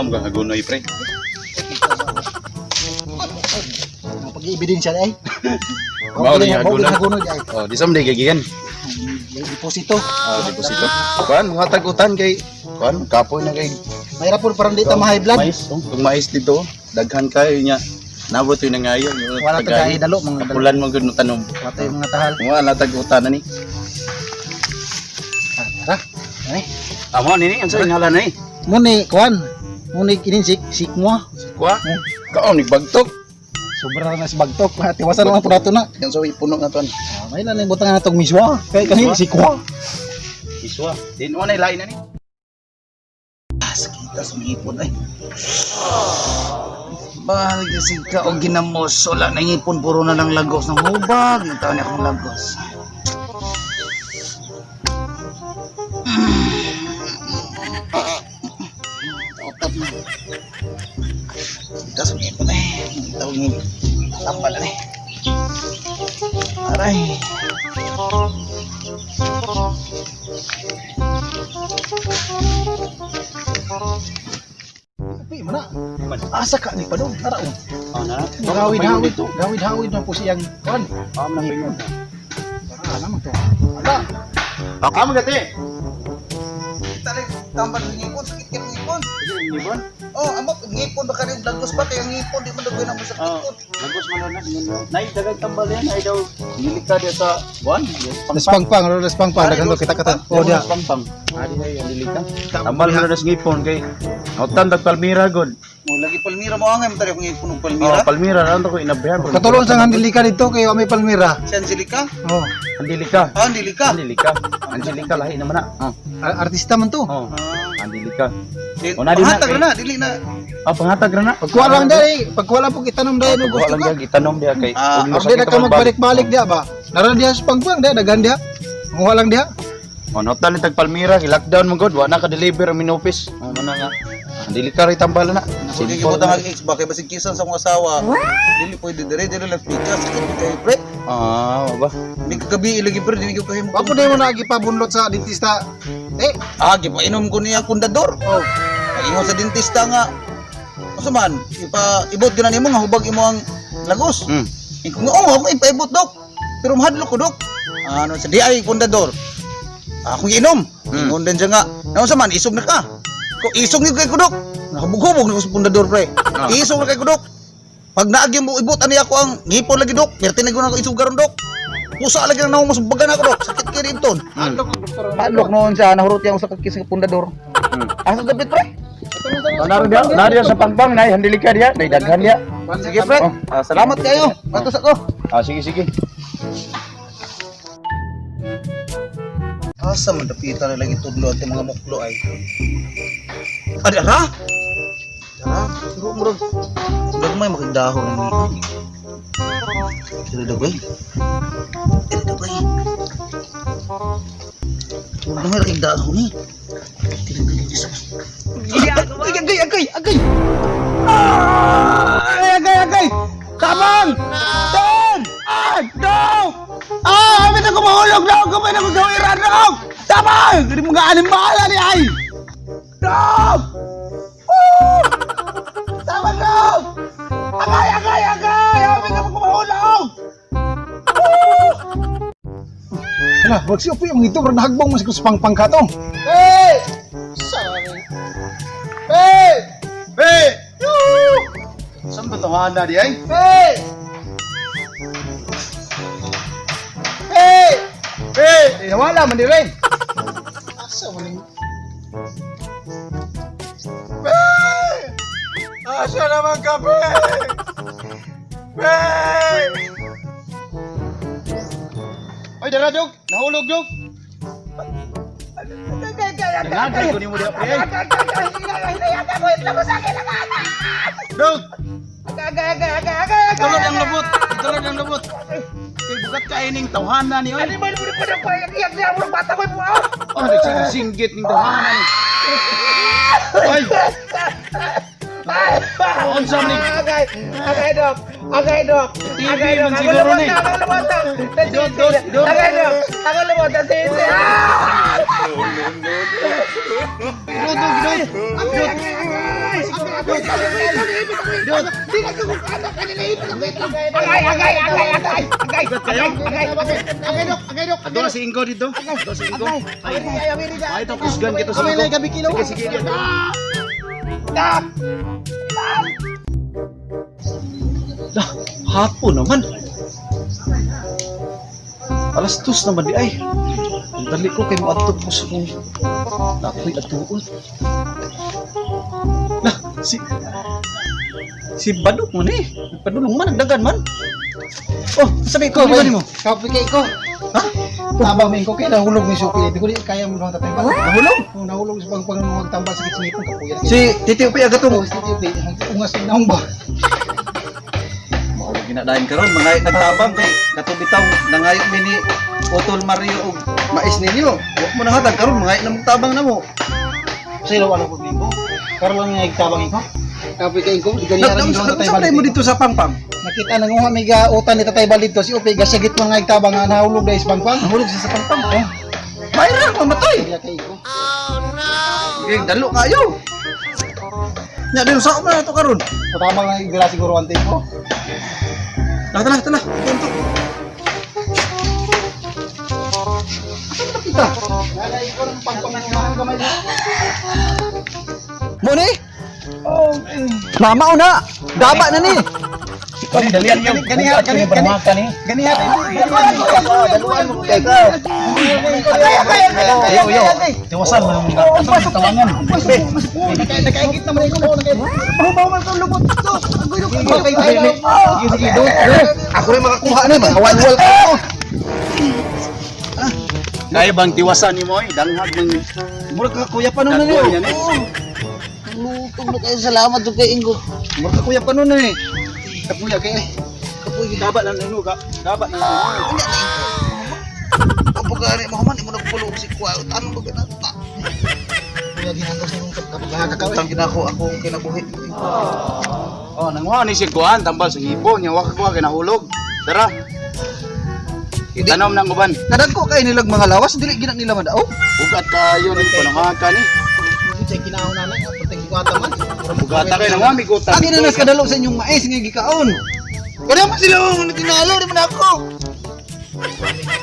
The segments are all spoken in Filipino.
Ma'am kang hagunoy pre. Pag-i-ebidensya ay. Mao ni hagunoy. Hagunoy ay. Oh, di sam day gigan. Deposito. Deposito. Kuan mga tagutan kay kuan kapoy na kay Mahirap po parang dito ma-high blood. mais. Kung mais dito, daghan kayo niya. Nabot yung nangayo. Wala tagay dalo mga dalo. Ulan mo gud tanom. Wala yung mga tahal. Wala tagutan na ni. Tara. Ay. Amo nini ang sa ngalan ni. Muni kuan. Muni kinin sik mo. Kuha. Kaon ni bagtok. Sobra na si bagtok. Tiwasan naman po nato na. Yan so ipuno na ton. May lang yung butang na itong miswa. Kaya kanina si Kwa. Iswa. Din mo na lain na ni. Sakita sa ngipon ay. Bahal kasi ka o ginamos. Wala na ngipon. Puro na lang lagos ng hubag. Yung taon niya akong lagos. Otap na. Sakita sa ngipon ay. Yung taon niya. Tambal na eh. Aray. Tapi mana? Asa ka ni padong taraon. Ana. Gawid-hawid na po siyang kuan. Am nang bingon. Naman to. Ada. Amo gati. Tarik tambal ng ngipon, sakit ka ng ngipon. Ngipon. Oh, amot ngipon baka rin lagos pa kaya ngipon di man dagway nang masakit Oh, ngipon. lagos man na ngipon. Nay dagang tambal yan ay daw nilika dia sa buwan. Pangpang, rolas pangpang dagan ko kita kata. Oh dia. Pangpang. Adi ay nilika. Tambal na das ngipon kay Nautan dag Palmira god. Mo lagi Palmira mo angay tarik ngipon ng Oh, Palmira. Palmira ra to ko inabayan. Katulong sa handili ka dito kay may Palmira. Si Angelica? Oh, Andilika. Ah, Angelica. Andilika. Angelica lahi naman na. artista man to. Oh. Andilika. Di- Una din na, Pahatag kay- na, dili na. Ah, pangatag ra na. Pagkuha lang dai, pagkuha lang po itanom dai no Wala gusto lang ka. dia gitanom dia kay Ah, ug Ardi na ka magbalik-balik dia ba? Naran dia sa pangpang dia dagan dia. Muha lang dia. Notan ni tag Palmira, i-lockdown mo god, wa na ka deliver ang minopis. Mana nga. Andilika ri tambal na. Sige gibutang ang ex bakay basig kisan sa mong asawa. Dili pwede dire lang pika sakit kay pre. Ah, ba. Di ka gabi ilagi pre dili ko kahimo. Apo dai mo na gipabunlot sa dentista. Ah, gipainom ko niya kundador. Oh, Ingon sa dentista nga. Asa man, ibot gyud nimo nga hubag imo ang lagos. Iko nga ako ipaibot dok. Pero mahadlok ko dok. Ano sa di ay kundador. Ako giinom. Ingon din siya nga. Ano sa man isog na ka. Ko isog ni kay kudok. Nahubog-hubog na ko sa kundador pre. Isog na kay kudok. Pag naagi mo ibot ani ako ang ngipon lagi dok. Perti na ko isog garon dok. Pusa lagi na mas bagan ako dok. Sakit kay dito. Hadlok noon siya nahurot yang sa kakis sa kundador. Asa dapat pre? Naria sa pangpang nay handilika dia, nay daghan dia. Sige pre. Salamat kayo. Patos ako. Sige sige. Asa man dapitan na lagi tudlo at mga muklo ay. Ada ha? Tara, suro murag. Gagmay makigdahon ni. Dili dagway. Dili dagway. Gagmay makigdahon ni. Dili sa. Agay. Agay. Tabang! Ten! No! Amit ako mahulog daw! Kamay na ko gawiran daw! Tabang! Hindi mo nga animala ni ay! Daw! Tabang daw! Agay! Amit ako mahulog! hala, wag siya po yung ito, pero nahagbang mo sa pangpang ka to. Hey! Sorry. Hey! Saan ba tawanda di ay? Hey! Wala man di rin. Asa mo ning Asa naman kape? Oy, dara jog. Nahulog jog. Nagay ko ni mo di pre. Jog. Tulad ang labot. Kay bukat ka ining tawhana ni oy. Oh, nagsinggit ning tawhana ni. Oy. Unsa ni? Agay dok. Siguro ni. Ato na si Ingo dito. Ato si Ingo. Ay, ito kusgan kita sa Amay Ingo. lang gabi kilo. Sige, sige. Dah, hapon naman. Alas 2 naman di ay. Ang dali ko kay maadto ko sa kong nakoy atuon. Lah, si Badok man eh. Padulong man, nagdagan man. Oh, sabi ko, Ko, ano mo? kapi kay ko. Ha? Tabang min ko kay nahulog ni Suki. Di ko di kaya mo nang tatay ba. Nahulog? Nahulog sa pagpang magtambal sa kitchen ko kapuya. Si Titi Upi aga to. Si TV, ang ungas ni naong ba. Mao ginadayon karon mga nagtabang kay katubitaw nangayo mi ni Utol Mario og mais ninyo. Wa mo nahatag karon mga namugtabang namo. Sino wala ko bimbo. Karon lang nga igtabang ko. Kapi kay ko, di ganiyan ni tatay Nagsablay mo dito sa pangpang. Nakita nang nga may utan ni tatay balito si Upi gasagit mga igtabang nga nahulog dahil sa pangpang. Nahulog siya sa pangpang. Oh. Mayroon mamatay. Kaya kay ko. Sige, dalo kayo. Nya din sa na to karon. Patabang lang igala siguro ante ko. Tala. Ito. Kita. Nalay ko ng pangpang ng gamay niya. Mo ni? Oh, Mama una. Daba na ni. Dalian yung ganihan ganihan. Daluan mo kay ka. Yo. Tiwasan mo yung tawangan. Nakaigit naman ito. Bawa man itong lubot. Sige, Ako rin makakuha na makawan-wal ka ako. Kaya bang tiwasan ni mo eh? Danghag ng Murag ka kuya pa nun na Dagko niyo. yan, eh. Lutong na kayo salamat doon kay Ingo. Murag ka kuya pa nun na eh. Kapuya kay. kapoy dapat lang nino ga. Dapat lang nino. Kapag mo man, mo nagpulog si Kuya. Ano ba ganun? Kaya ginagawa sa yung kapagkakakawin. Utang ginako ako kinabuhi. Oh, nangwa ni si Kuan tambal sa hipo nya wa ko kinahulog. Tara. Itanom nang uban. Kadagko kay nilag mga lawas, dili gina nila madao. Bugat kayo ni panangakan ni. Sa kinahon na nga, pati gikwata man. Bugata kay nang migutan. Ang inanas kadalo sa inyong mais nga gikaon. Kada man sila mo tinalo di man ako.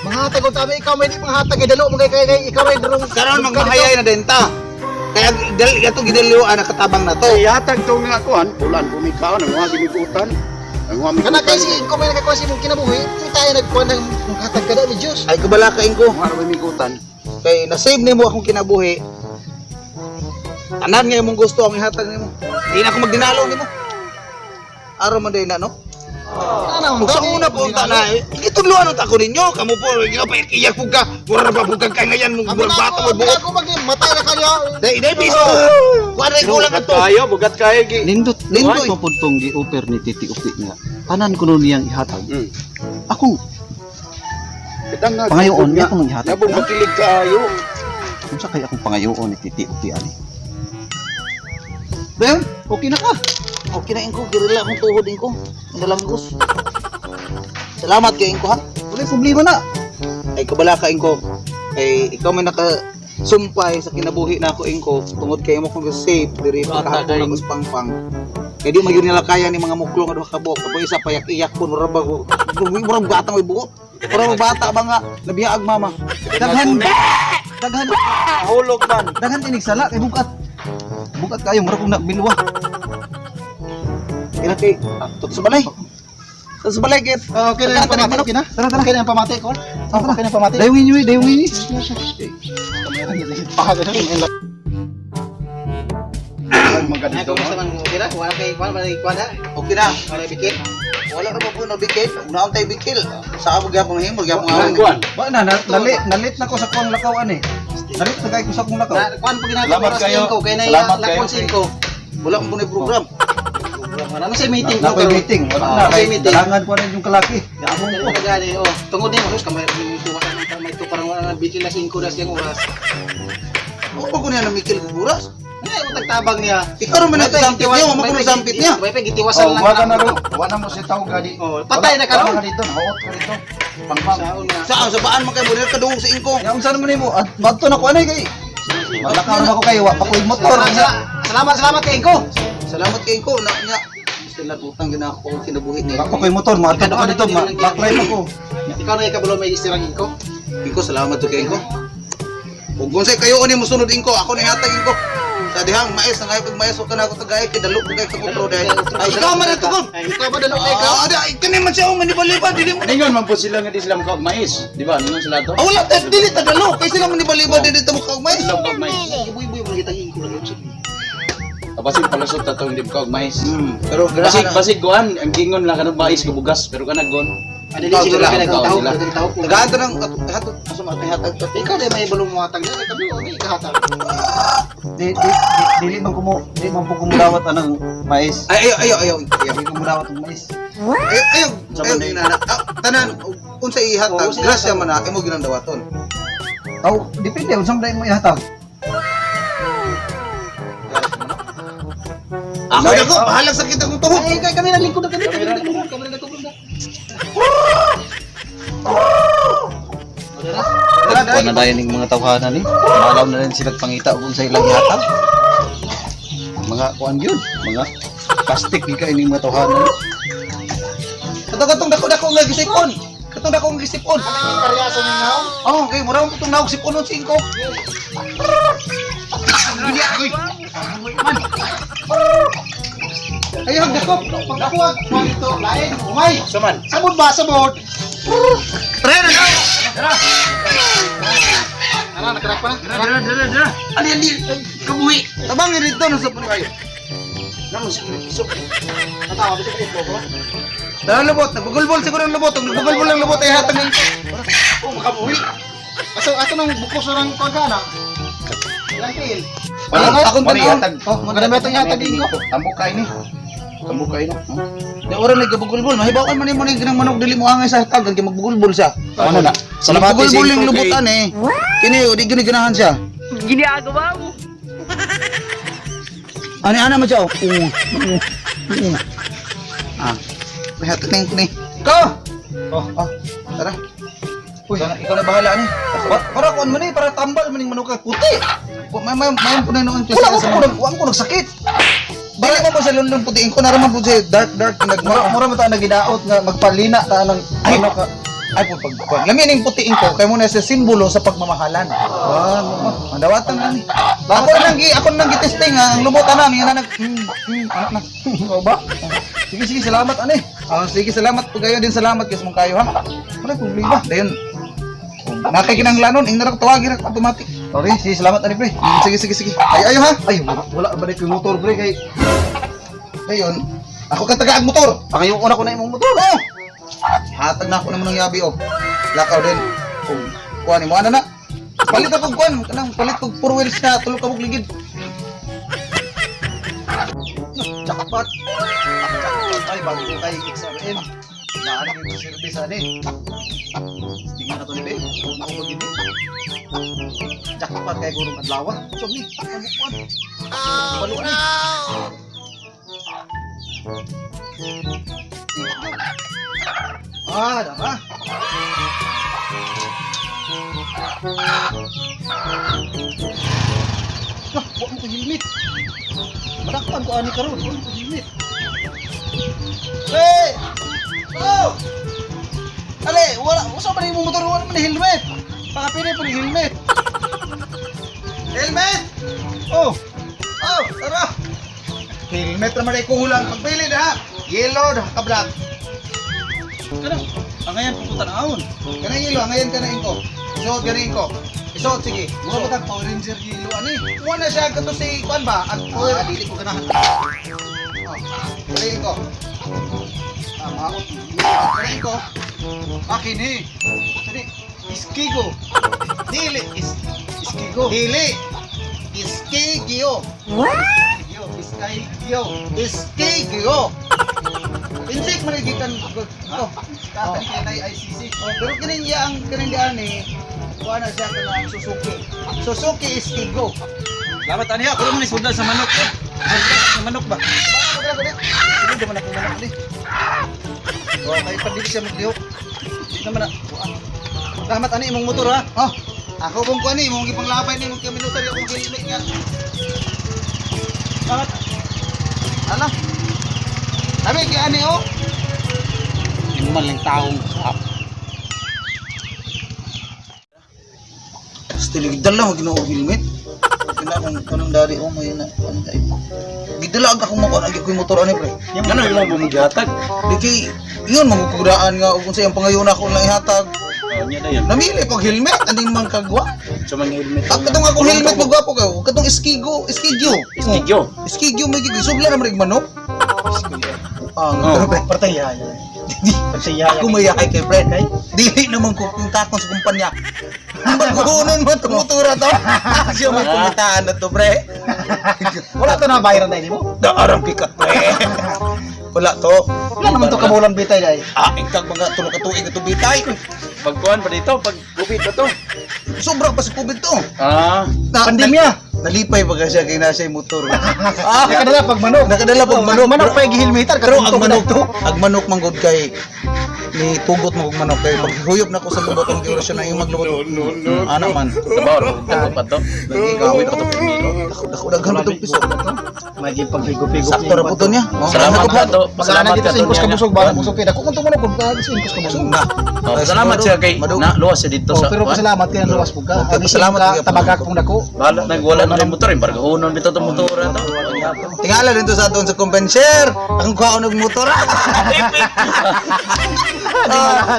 Mga tagon tabi ikaw may di mga hatag kay dalo mo kay ikaw may darong Karon magmahayay na denta. Kaya dali ato gidaliwa na katabang na to. Ay hatag to nga kuan, ulan bumikaw nang mga gimigutan. Ang mga kana kay si migutan. ko may nakakuha si mong kinabuhi. Tayo nagkuha ng hatag kada ni Diyos. Ay kabalakain ko. Mga bumigutan. Kay na-save nimo akong kinabuhi. Tanan nga imong gusto ang ihatag nimo. Di na ako magdinalo nimo. Araw man day na no. Ano Kung sa una po unta na, ikitudluan ang tako ninyo. Kamu po, iyak po ka. Mura ba bugag ka ngayon, mong murag bata mo buot. Ako matay na kayo. Day piso. Kuha na ikulang Bugat ito. kayo, bugat kayo gi. Lindot Lindoy. mapuntong gi-offer ni Titi Upi nga. Tanan ko nun niyang ihatag. Ako, Kitang nga. pangayoon niya akong ihatag. Nabong makilig kayo. Kung sa kaya akong pangayoon ni Titi Upi ani. Ben, okay na ka. Okay na inko, girila akong tuhod inko. Nalanggos. Salamat kay inko ha. Wala problema na. Ay kabala ka inko. Ay ikaw may nakasumpay sa kinabuhi na ako inko. Tungod kay mo kong safe diri pagkahapon lang sa pangpang. Kaya di magyud nila kaya ni mga muklo nga duha ka buok. Kapoy isa payak-iyak po mura ba ko. Mura bata may buok. Mura bata ba nga nabiyaag mama. Daghan. Daghan. Hulog man. Daghan tinig sala kay bukat. Bukat kayo mura kong nabilwa. Kaya kay sa balay. Sa balay kit. Okay na yung pamati okay na. Tara okay na yung pamati ko. Okay na yung pamati. Dayong inyo, dayong inyo. Pahaga na rin. Maganda to. man okay na? Wala kay kwala. Okay na. Wala bikil. Wala na ba po na bikil? Unaon tayo bikil. Sa abog yapong himo, yapong awan. Kuan. Ba na nalit na ko sa kuang lakawan eh. Nalit na kay ko sa kuang lakaw. Kuan pag Salamat kayo. ko kay na Salamat lakon kayo. 5. Wala mo ni program. Ano sa meeting Na ko? meeting. Wala na Sa kay meeting. dalangan ko na yung kalaki. Yapong Ano ko. ka gali? Oh, tungod din mo kamay may to parang wala bikil na 5 das yung oras. Ako ko niya na bikil buras. Ay, mo tagtabang niya. Ikaw man nagsampit niya, mo ko sampit niya. May pa gitiwasan lang. Wala na ro. Wala mo si tao gadi. Oh, patay na ka ron. dito, nahuot ka dito. Pangpang. Saon na. Sa baan man kay mo ka dungog sa ingko. Yang sa naman nimo at badto na ko anay kay. Malakaw na ako kayo, wa pa ko motor. Salamat kay Inko. Salamat kay ko na nya. Sila utang gina ako kinabuhi ni. Ako kay motor, maadto pa dito, backlight ako. Ikaw na ikabalo may istirang ko. Iko salamat to kay ko. Ug unsay kayo ni mosunod inko, ako ni hatag inko. Sa dihang mais nga pag mais ka na ako tagay kay dalo kay ka kontrol dahil. Ay ikaw man ato ko. Ikaw ba dalo kay ka? Ay kani man siya manibaliba dili mo. Ningon man po sila nga di sila makawag mais. Di ba? Ningon sila to. Wala ta dili ta dalo kay sila manibaliba dili ta mo kag mais. Sila makawag mais. Ibuy-ibuy mo kita inko lang. Basig palusot ta tong di makawag mais. Pero Basig guan ang gingon lang kanang mais kabugas pero kanang gon. Ano din siguro Ikaw pinagtaw sila. Nagato ng hatod asa man hatag to. Ikaw dai may balong mga tagya kami okay kahatag. Dili man po kumudawat anang mais. Ayaw. Dili kumudawat ang mais. Ayaw ginana. Tanan unsa ihatag grasya man na imo ginandawaton. Aw, depende unsang dai mo ihatag. Ako bahalag sa kita kong tuhod. Ay, kami nalingkod na kami. Kung na dayon ng mga tawhanan ni, malaw na rin sila pangita kung sa ilang ihatag. Mga kuan yun, mga plastic di ka ining mga tawhanan. Katong dako nga gisipon. Katong dako nga gisipon. Karyaso ni naw. Oh, kay mura mo tong naog sipon sa ingko. Ayaw dako. Pag ako dito lain umay. Saman. Sabod ba sabod? Pre na na. Ana nakarak pa. Dara. Ali kabuhi. Tabang ni dito sa puno kayo. Naman sa piso. Natawa dito ko ba? Dahil lubot, nagbugulbol siguro ang lubot. Nagbugulbol ang lubot ay hatag ng... Oh, makabuhi. Ato nang bukos na ng pagkana. Ilang kail? Akong tanong. Oh, magandang metong hatag din ko. Tambok kay ni. Di oras nagbugulbol. Mahibawan man mo ni ginang manok dili mo angay sa hatag. Kaya magbugulbol siya. Ano na? Salamat sa yung lubutan eh. Kini, di ginahan siya. Ginagawa mo. Ani-ana mo siya. May hatag na yung kuni. Ikaw! Tara. Uy, ikaw na bahala ni. Para kuan man ni, para tambal man yung manok ka. Puti! May punay naman kasi sa manok. Huwag ko nagsakit. Dili mo ba sa lundong putiin ko? Naraman po siya dark. Mura mo ta nagidaot nga magpalina ta nang ano ka. Ay po, pag lamin yung putiin ko, kaya muna sa simbolo sa pagmamahalan. Mandawatan na ni. Ako nang gitesting ha, ang lubutan na, yan na anak na. O ba? Sige, salamat ane. Sige, salamat po kayo din, salamat kasi mong kayo ha. Wala problema. Dayon, nakikinang lanon, yung narak tawagin na automatic. Sorry, sige salamat ani pre. Sige. Ayo ha. Ay, wala ba yung motor pre kay Dayon, ako katagaag motor. pangayo na ko na imong motor. Oo. Hatag na ako naman ng yabi o. Lakaw din. Kung kuha ni mo, ano na? Palit ako kuhan. Palit ko 4 wheels na tulog kabog ligid. Jackpot. Ay, bago ko kay XRM. Naanak yung service ani. Tingnan na to ni babe. Kung ako magindi. Jackpot kay gurong adlaw. So ni, ano kuan? Baluan. Dama. Wah, huwag mo ko helmet. Madakpan ko ani karon, huwag mo ko helmet. Hey! Oh! Ale, wala, usa ba yung motor wala man helmet? Pakapili po ng helmet. Helmet! Oh! Oh, tara! Helmet naman ay kuhulang. Pagpili na ha. Yellow na ka-black. Ano? Ang ngayon pupunta na ahon. Kanang yellow, ngayon ka na inko. Isuot ka na inko. Isuot, sige. Gusto ko tag Power Ranger Gilo ani. Muna siya kato si Kwan ba? At Dili ko ganahan. Kanang inko. Tama. Kanang inko. Akin eh. Sali, Iskigo. Dili. Iskigo. Dili. Iskigyo. Yo, Iskigyo. Iskigyo. Insik man gikan ko. Tatay kay ICC. Pero kining ani kuha na siya kanang Suzuki. Suzuki Iskigo. Lamat ani ako man isudal sa manok. Sa manok ba? Sige naman ako manok ni. Kay padili siya maglihok. Di naman na. Lamat ani imong motor ha. Oh, ako kung kuha ni mong gipanglabay ni mong kaminutar akong helmet nga. Lamat. Ala. Sabi kay ani oh. Yung man lang taong Stiligdal lang ginoo helmet. Kinahang kanang dari oh may na ano dai. Gidalag ako mo ano ko motor ani pre. ano yung mga bumigatag? Di kay yun magkudaan nga ug unsay ang pangayon ako lang ihatag. Niya na yan. Namili ko helmet aning man kagwa. So mga helmet. Ang katong ako helmet magwapo ka. Katong eskigyo. Istigyo. Eskigyo may gigisugla na marig manok. Ang Oh. Partaya. Ako mayakay kay Fred ay. Dili naman ko takon sa kumpanya. Magkuhunon mo itong motora to. Siya may pumitaan na to, pre. Wala to na bayaran na mo. Daarang pikat, pre. Wala to. Wala naman to kabulan bitay dai. Ingkag mga tulog katuig ito bitay. Pagkuhan pa dito, pag gupit pa to. Sobra pa sa COVID to. Pandemya. Nalipay ba siya kay nasa yung motor. Nakadala pag manok. Nakadala pag manok. Manok pa gihilmeter Pero ang manok manggod kay ni tugot mo kog manok kay paghuyop na ko sa lubot ang orasyon na yung maglubot. Ana man. Sabaw, dagdag pa to. Gawin ako to primero. Ako daghan to piso. May pagpigupigop. Sakto ra puto niya. Salamat ka to. Salamat Salamat ka dito sa to. ingkos niya. kabusog ba busog kay dako kun tumanok kun sa ingkos kabusog. Na. Oh, salamat siya kay na luwas siya dito Oh, sa. pero pasalamat kay luwas pug ka. Okay, pasalamat ka. Tabagak kung dako. Bala nagwala na yung motor, barga unon dito to motor to. Tingala dito sa aton sa compenser. Ang kuha og motor.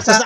Sa